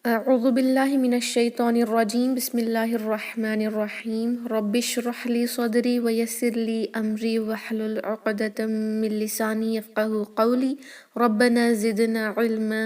أعوذ بالله من الشيطان الرجيم بسم الله الرحمن الرحيم رب اشرح لي صدري ويسر لي أمري واحلل عقدة من لساني يفقه قولي ربنا زدنا علما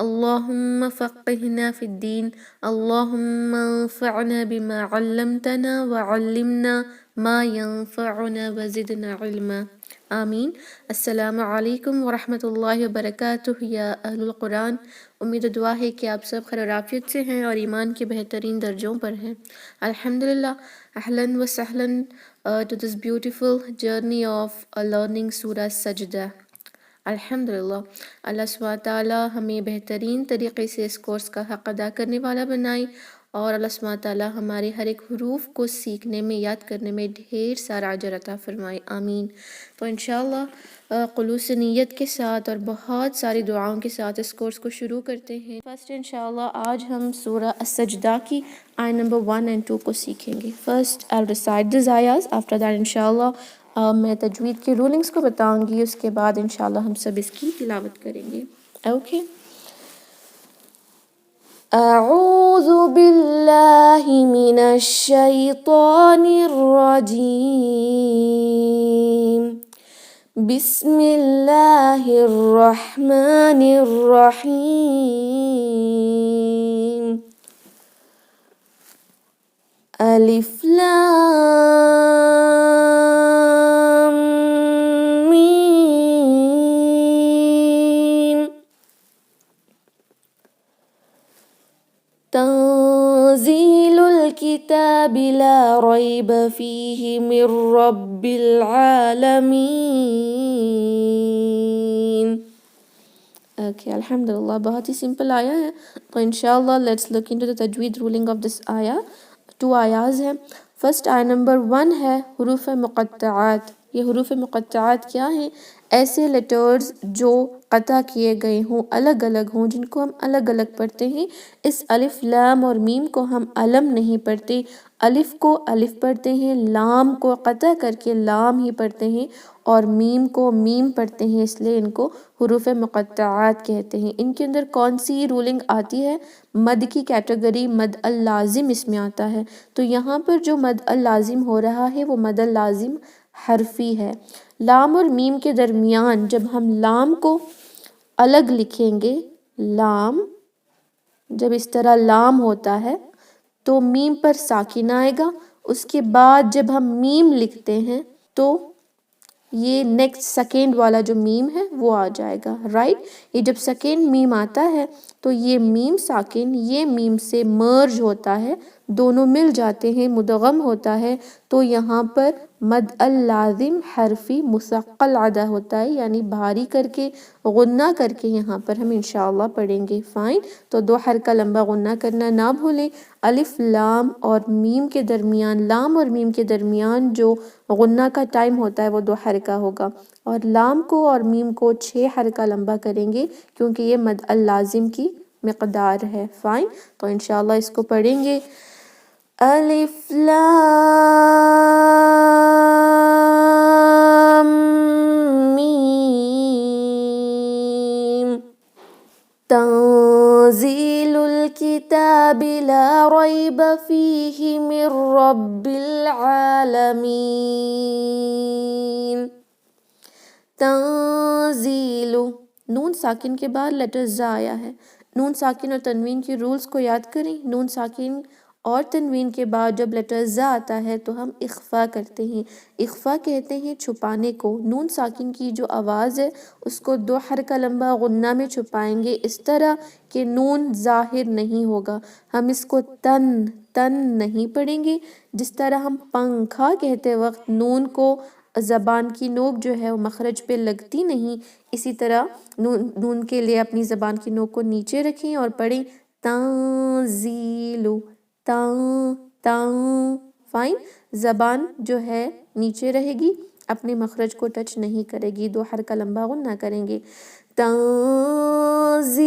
اللهم فقهنا في الدين اللهم انفعنا بما علمتنا وعلمنا ما ينفعنا وزدنا علما آمین۔ السلام علیکم ورحمۃ اللہ وبرکاتہ یا اہل القرآن۔ امید و دعا ہے کہ آپ سب خیر و عافیت سے ہیں اور ایمان کے بہترین درجوں پر ہیں۔ الحمدللہ، اہلاً و سہلاً to this beautiful journey of learning سورہ سجدہ۔ الحمدللہ، اللہ سبحانہ تعالیٰ ہمیں بہترین طریقے سے اس کورس کا حق ادا کرنے والا بنائے، اور اللہ سبحانہ تعالیٰ ہمارے ہر ایک حروف کو سیکھنے میں، یاد کرنے میں ڈھیر سارا اجر عطا فرمائے، آمین۔ تو انشاءاللہ خلوص نیت کے ساتھ اور بہت ساری دعاؤں کے ساتھ اس کورس کو شروع کرتے ہیں۔ فرسٹ انشاءاللہ آج ہم سورہ السجدہ کی آیت نمبر 1 اور 2 کو سیکھیں گے۔ First I'll recite these ayahs, after that انشاءاللہ میں تجوید کے رولنگز کو بتاؤں گی، اس کے بعد انشاءاللہ ہم سب اس کی تلاوت کریں گے۔ اوکے۔ اعوذ باللہ من الشیطان الرجیم، بسم اللہ الرحمن الرحیم، الف لام میم، تنزیل الکتاب لا ریب فیہ من رب العالمین۔ اوکے، الحمدللہ، بہت ہی سمپل آیا ہے۔ تو انشاءاللہ لیٹس لک انٹو the تجوید رولنگ آف دس آیا۔ 2 آیاز ہیں۔ فرسٹ آیا نمبر 1 ہے حروف مقطعات۔ یہ حروف مقطعات کیا ہیں؟ ایسے لیٹرز جو قطع کیے گئے ہوں، الگ الگ ہوں، جن کو ہم الگ الگ پڑھتے ہیں۔ اس الف، لام اور میم کو ہم علم نہیں پڑھتے، الف کو الف پڑھتے ہیں، لام کو قطع کر کے لام ہی پڑھتے ہیں، اور میم کو میم پڑھتے ہیں، اس لیے ان کو حروف مقطعات کہتے ہیں۔ ان کے اندر کون سی رولنگ آتی ہے؟ مد کی کیٹیگری، مد اللازم اس میں آتا ہے۔ تو یہاں پر جو مد اللازم ہو رہا ہے وہ مد اللازم حرفی ہے۔ لام اور میم کے درمیان جب ہم لام کو الگ لکھیں گے، لام جب اس طرح لام ہوتا ہے تو میم پر ساکن آئے گا، اس کے بعد جب ہم میم لکھتے ہیں تو یہ نیکسٹ سیکنڈ والا جو میم ہے وہ آ جائے گا، رائٹ۔ یہ جب سیکنڈ میم آتا ہے تو یہ میم ساکن یہ میم سے مرج ہوتا ہے، دونوں مل جاتے ہیں، مدغم ہوتا ہے، تو یہاں پر مد اللازم حرفی مثقل ادا ہوتا ہے، یعنی بھاری کر کے غنہ کر کے یہاں پر ہم انشاءاللہ پڑھیں گے، فائن۔ تو 2 حرکہ لمبا غنہ کرنا نہ بھولیں۔ الف لام اور میم کے درمیان، لام اور میم کے درمیان جو غنہ کا ٹائم ہوتا ہے وہ 2 حرکہ ہوگا، اور لام کو اور میم کو 6 حرکہ لمبا کریں گے، کیونکہ یہ مد اللازم کی مقدار ہے، فائن۔ تو انشاءاللہ اس کو پڑھیں گے۔ الف لام میم، تنزیل الکتاب لا ریب فیہ من رب العالمین۔ تنزیل، نون ساکن کے بعد لیٹر زا آیا ہے۔ نون ساکن اور تنوین کی رولز کو یاد کریں۔ نون ساکن اور تنوین کے بعد جب لیٹر زا آتا ہے تو ہم اخفا کرتے ہیں۔ اخفا کہتے ہیں چھپانے کو۔ نون ساکن کی جو آواز ہے اس کو 2 حرکہ لمبا غنہ میں چھپائیں گے، اس طرح کہ نون ظاہر نہیں ہوگا۔ ہم اس کو تن نہیں پڑھیں گے، جس طرح ہم پنکھا کہتے وقت نون کو زبان کی نوک جو ہے وہ مخرج پہ لگتی نہیں، اسی طرح نون کے لیے اپنی زبان کی نوک کو نیچے رکھیں اور پڑھیں تنزیل، فائن۔ زبان جو ہے نیچے رہے گی، اپنے مخرج کو ٹچ نہیں کرے گی، 2 حرکہ لمبا غنہ کریں گے۔ تنزیل،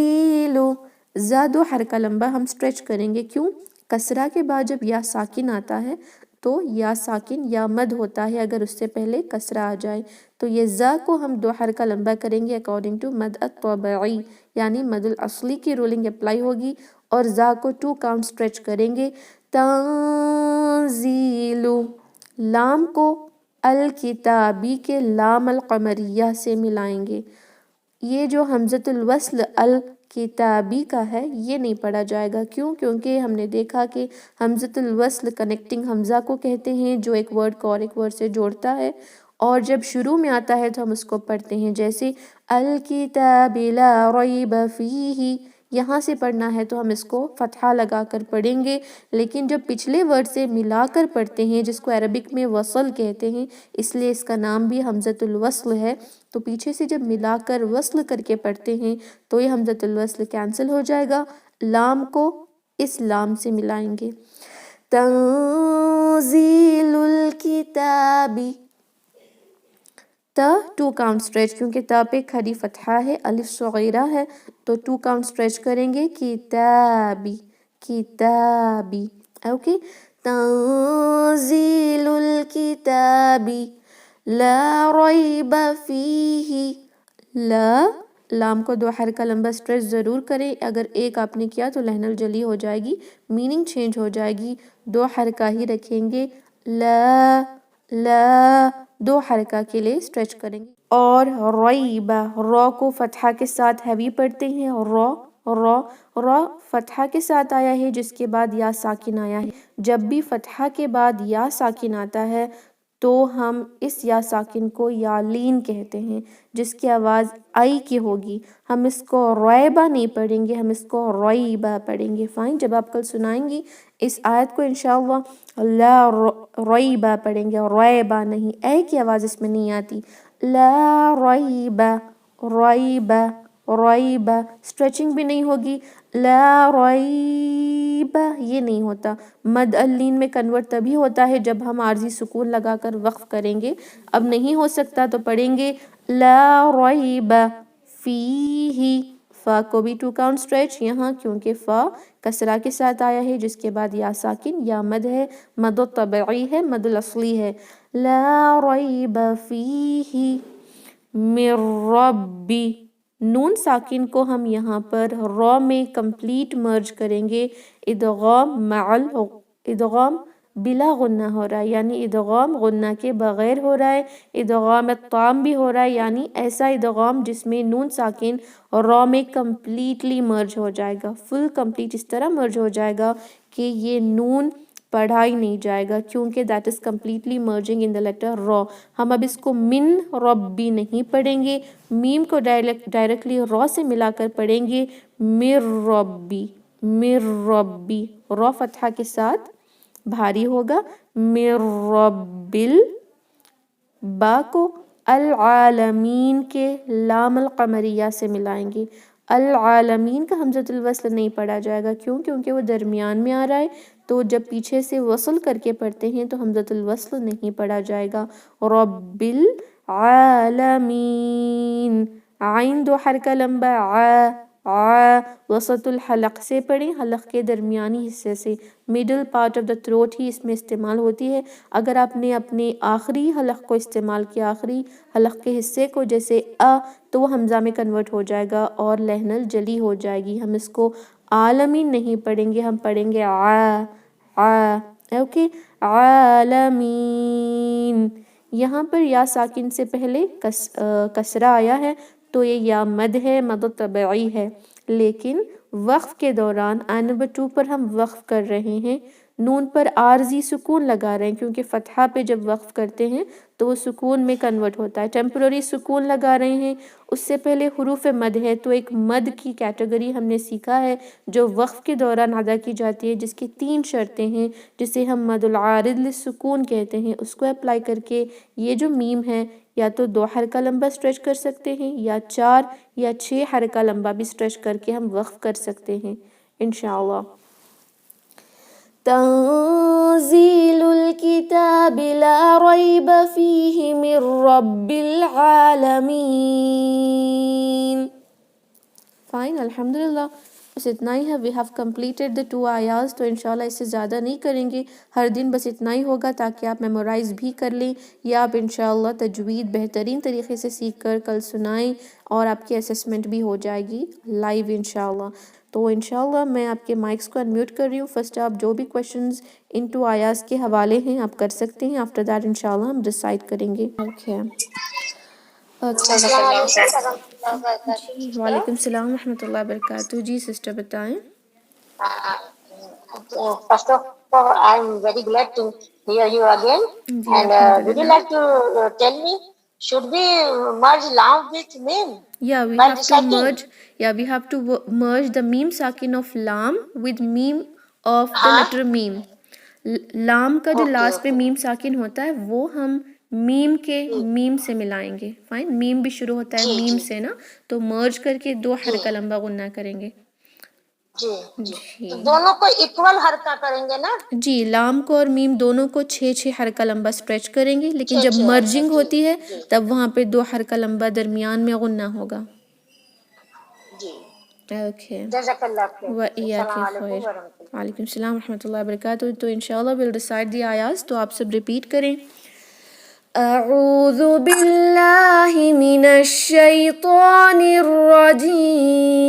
زا 2 حرکہ لمبا ہم سٹریچ کریں گے، کیوں؟ کسرہ کے بعد جب یا ساکن آتا ہے تو یا ساکن یا مد ہوتا ہے اگر اس سے پہلے کسرہ آ جائے، تو یہ زا کو ہم 2 حرکہ لمبا کریں گے اکارڈنگ ٹو مد الطبعی، یعنی مد الاصلی کی رولنگ اپلائی ہوگی، اور زا کو 2 کاؤنٹ اسٹریچ کریں گے. تنزیل. لام کو الکتابی کے لام القمریہ سے ملائیں گے. یہ جو حمزۃ الوصل الکتابی کا ہے یہ نہیں پڑھا جائے گا. کیوں؟ کیونکہ ہم نے دیکھا کہ حمزۃ الوصل کنیکٹنگ حمزہ کو کہتے ہیں جو ایک ورڈ کو اور ایک ورڈ سے جوڑتا ہے، اور جب شروع میں آتا ہے تو ہم اس کو پڑھتے ہیں جیسے الکتاب لا ریب فیہ. یہاں سے پڑھنا ہے تو ہم اس کو فتحہ لگا کر پڑھیں گے، لیکن جب پچھلے ورڈ سے ملا کر پڑھتے ہیں جس کو عربک میں وصل کہتے ہیں، اس لیے اس کا نام بھی حمزۃ الوصل ہے. تو پیچھے سے جب ملا کر وصل کر کے پڑھتے ہیں تو یہ حمزۃ الوصل کینسل ہو جائے گا. لام کو اس لام سے ملائیں گے. تنزیل الکتابی. تا 2 کاؤنٹ اسٹریچ، کیونکہ تا پہ کھڑی فتحہ ہے، الف صغیرہ ہے تو 2 کاؤنٹ اسٹریچ کریں گے. کتابی کتابی. اوکے. تنزیل الکتابی لا ریب فیہ. لا لام کو 2 حرکہ لمبا اسٹریچ ضرور کریں. اگر ایک آپ نے کیا تو لحن الجلی ہو جائے گی، میننگ چینج ہو جائے گی. 2 حرکہ ہی رکھیں گے. لا لا 2 حرکہ کے لیے اسٹریچ کریں گے. اور ریبہ، را کو فتحہ کے ساتھ ہیوی پڑھتے ہیں. را فتحہ کے ساتھ آیا ہے جس کے بعد یا ساکن آیا ہے. جب بھی فتحہ کے بعد یا ساکن آتا ہے تو ہم اس یا ساکن کو یا لین کہتے ہیں جس کی آواز آئی کی ہوگی. ہم اس کو ریبہ نہیں پڑھیں گے، ہم اس کو ریبہ پڑھیں گے. فائن. جب آپ کل سنائیں گی اس آیت کو انشاءاللہ لا ریبہ پڑھیں گے، ریبہ نہیں، اے کی آواز اس میں نہیں آتی. لا ریبہ ریبہ ریبہ. اسٹریچنگ بھی نہیں ہوگی. لا ریبہ یہ نہیں ہوتا. مد اللین میں کنورٹ تبھی ہوتا ہے جب ہم عارضی سکون لگا کر وقف کریں گے. اب نہیں ہو سکتا تو پڑھیں گے لا ریب فیہ. فا کو بھی 2 کاؤنٹ اسٹریچ یہاں، کیونکہ فا کسرہ کے ساتھ آیا ہے جس کے بعد یا ساکن یا مد ہے. مد طبعی ہے، مد الاصلی ہے. لا ریب فیہ من ربی. نون ساکن کو ہم یہاں پر را میں کمپلیٹ مرج کریں گے. ادغام بلا غنہ ہو رہا ہے، یعنی ادغام غنہ کے بغیر ہو رہا ہے. ادغام التام بھی ہو رہا ہے، یعنی ایسا ادغام جس میں نون ساکن را میں کمپلیٹلی مرج ہو جائے گا. فل کمپلیٹ اس طرح مرج ہو جائے گا کہ یہ نون پڑھا ہی نہیں جائے گا، کیونکہ that is completely merging in the letter را. ہم اب اس کو من ربی نہیں پڑھیں گے، میم کو ڈائریکٹلی را سے ملا کر پڑھیں گے. مر ربی مر ربی. را فتحہ کے ساتھ بھاری ہوگا. مر ربل. با کو العالمین کے لام القمریہ سے ملائیں گے. العالمین کا حمزۃ الوصل نہیں پڑھا جائے گا. کیوں؟ کیونکہ وہ درمیان میں آ رہا ہے، تو جب پیچھے سے وصل کر کے پڑھتے ہیں تو حمزۃ الوصل نہیں پڑھا جائے گا. رب العالمین. عین 2 حرکہ لمبا. وسط الحلق سے پڑھیں، حلق کے درمیانی حصے سے. Middle part of the throat ہی اس میں استعمال ہوتی ہے. اگر آپ نے اپنے آخری حلق کو استعمال کیا، آخری حلق کے حصے کو، جیسے تو وہ حمزہ میں کنورٹ ہو جائے گا اور لحن الجلی ہو جائے گی. ہم اس کو عالمین نہیں پڑھیں گے، ہم پڑھیں گے اوکے. عالمین. یہاں پر یا ساکن سے پہلے کسرہ آیا ہے تو یہ یا مد ہے، مد طبعی ہے، لیکن وقف کے دوران آیت نمبر 2 پر ہم وقف کر رہے ہیں، نون پر عارضی سکون لگا رہے ہیں، کیونکہ فتحہ پہ جب وقف کرتے ہیں تو وہ سکون میں کنورٹ ہوتا ہے. ٹیمپرری سکون لگا رہے ہیں. اس سے پہلے حروف مد ہے، تو ایک مد کی کیٹیگری ہم نے سیکھا ہے جو وقف کے دوران ادا کی جاتی ہے، جس کی 3 شرطیں ہیں، جسے ہم مد العارض للسکون کہتے ہیں. اس کو اپلائی کر کے یہ جو میم ہے یا تو 2 حرکہ لمبا اسٹریچ کر سکتے ہیں، یا 4 یا 6 حرکہ لمبا بھی اسٹریچ کر کے ہم وقف کر سکتے ہیں انشاءاللہ. تنزیل الکتاب لا ریب فیہ من رب العالمین. فائن. الحمدللہ. بس اتنا ہی ہے. وی ہیو کمپلیٹڈ دا 2 آیاز. تو انشاءاللہ اس سے زیادہ نہیں کریں گے. ہر دن بس اتنا ہی ہوگا تاکہ آپ میمورائز بھی کر لیں، یا آپ انشاءاللہ تجوید بہترین طریقے سے سیکھ کر کل سنائیں، اور آپ کی اسسمنٹ بھی ہو جائے گی لائیو انشاءاللہ. تو انشاءاللہ میں آپ کے مائکس کو انمیوٹ کر رہی ہوں. فرسٹ آپ جو بھی کویشچنز ان ٹو آیاز کے حوالے ہیں آپ کر سکتے ہیں. آفٹر دیٹ انشاءاللہ ہم ڈیسائیڈ کریں گے. اوکے السلام علیکم ورحمۃ اللہ وبرکاتہ. جی وعلیکم السلام ورحمۃ اللہ وبرکاتہ. جی سسٹر بتائیں. First of all, I'm very glad to hear you again. جی And الحمد would you للہ. like to tell me, should we merge lam with mim Yeah, we while have to reciting? merge. Yeah, we have to merge the meme sakin of lam with meme of the ہاں letter meme. لام کا جو okay last پہ okay ma'am ساکن ہوتا ہے وہ ہم میم کے میم سے ملائیں گے. فائن. میم بھی شروع ہوتا ہے جی میم جی سے نا, تو مرج کر کے 2 جی حرکہ لمبا غنہ کریں گے. جی جی تو جی دونوں کو اکول حرکہ کریں گے نا. جی لام کو اور میم دونوں کو 6 حرکہ لمبا اسٹریچ کریں گے, لیکن جب چھ حرکہ. مرجنگ جی ہوتی ہے جی تب وہاں پہ 2 حرکہ لمبا درمیان میں غنہ ہوگا. جی. اوکے. جزاک اللہ خیر. وَإِيَّاكِ السلام علیکم خیر. ورحمۃ اللہ. وعلیکم السلام ورحمۃ اللہ وبرکاتہ. تو انشاءاللہ we'll recite the ayahs. تو آپ سب ریپیٹ کریں. اعوذ باللہ من الشیطان الرجیم.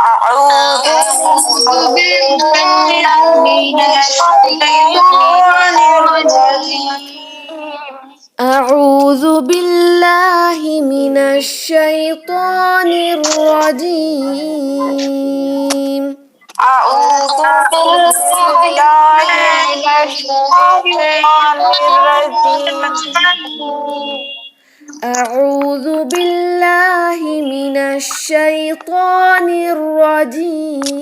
أعوذ بالله من الشيطان الرجيم. اعوذ باللہ من الشیطان الرجیم. أعوذ بالله من الشيطان الرجيم. اعوذ باللہ من الشیطان الرجیم.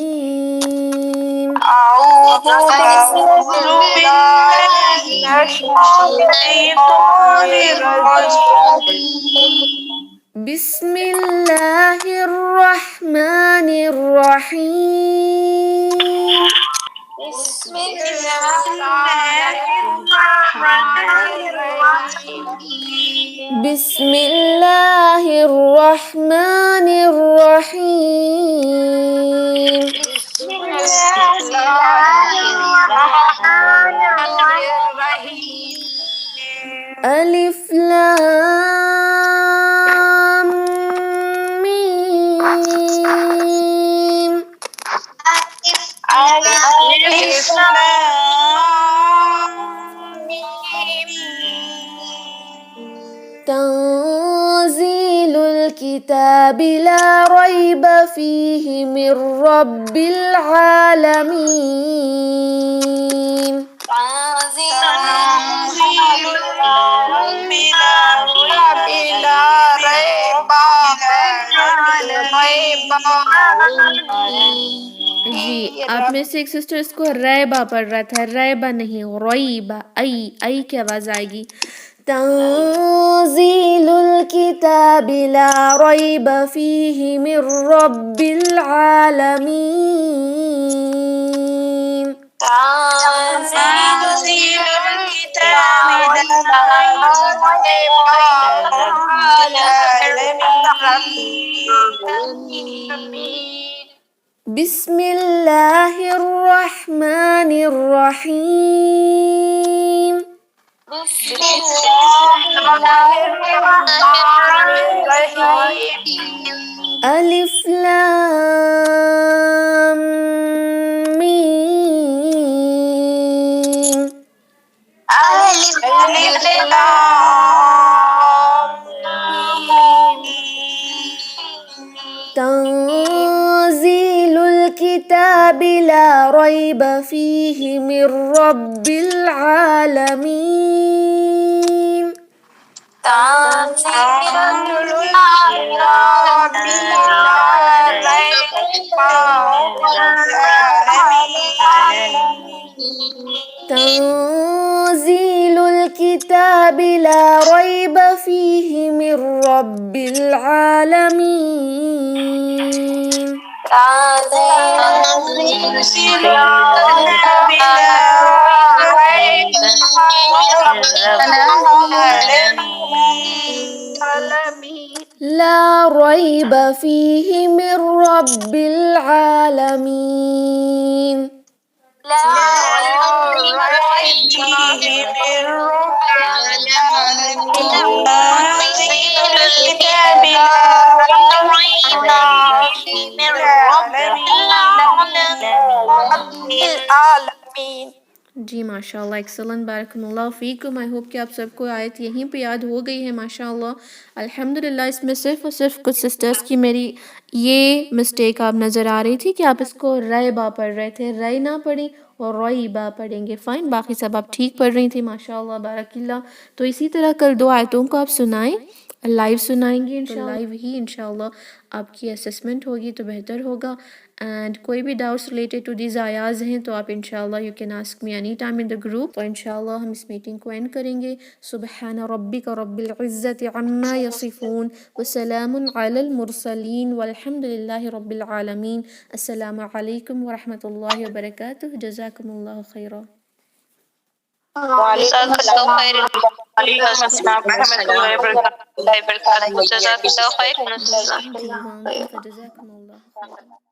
أعوذ بالله من الشيطان الرجيم. بسم اللہ الرحمن الرحیم. بسم الله الرحمن الرحيم. بسم اللہ الرحمن الرحیم. بسم الله الرحمن الرحيم. الف لام میم. ألف لام ميم. تنزيل الكتاب لا ريب فيه من رب العالمين. تنزيل الكتاب لا ريب جی آپ میں سے ایک سسٹر اس کو ریبا پڑھ رہا تھا, ریبا نہیں ریبا. ای کی آواز آئے گی. تنزیل الکتاب لا ریب فیہ من رب العالمین. تنزيل الكتاب لا ريب العالمين. بسم اللہ الرحمن الرحیم. بسم الله الرحمن الرحيم. الف لام میم. ألف لام ميم. تنزيل الكتاب لا ريب فيه من رب العالمين. تنزيل الكتاب لا ريب فيه. تنزيل الكتاب لا ريب فيه من رب العالمين. تنزيل الكتاب لا ريب لا ريب فيه من رب العالمين. لا ريب فيه من رب العالمين. تنزيل الكتاب لا ريب العالمین. جی ماشاء اللہ ایکسلنٹ، بارک اللہ فیکم. آئی ہوپ کہ آپ سب کو آیت یہیں پہ یاد ہو گئی ہے ماشاء اللہ. الحمدللہ اس میں صرف اور صرف کچھ سسٹرس کی میری یہ مسٹیک آپ نظر آ رہی تھی کہ آپ اس کو رے با پڑھ رہے تھے، رے نہ پڑھی اور روئی با پڑھیں گے. فائن، باقی سب آپ ٹھیک پڑھ رہی تھی ماشاء اللہ بارک اللہ. تو اسی طرح کل 2 آیتوں کو آپ سنائیں، لائیو سنائیں گے انشاءاللہ، لائیو ہی انشاءاللہ آپ کی اسسمنٹ ہوگی تو بہتر ہوگا. اینڈ کوئی بھی ڈاؤٹس ریلیٹڈ ٹو دیز آیاز ہیں تو آپ انشاءاللہ you can ask me any time in the group. تو انشاءاللہ ہم اس میٹنگ کو اینڈ کریں گے. سبحان ربک رب العزت عما یصفون وسلام علی المرسلین والحمد للہ رب العالمین. السلام علیکم ورحمۃ اللہ وبرکاتہ. جزاکم اللہ خیرا. جزاک اللہ خیر. وعلیکم السلام ورحمۃ اللہ وبرکاتہ. جزاک اللہ خیر. جی وانتم فجزاکم اللہ خیرا.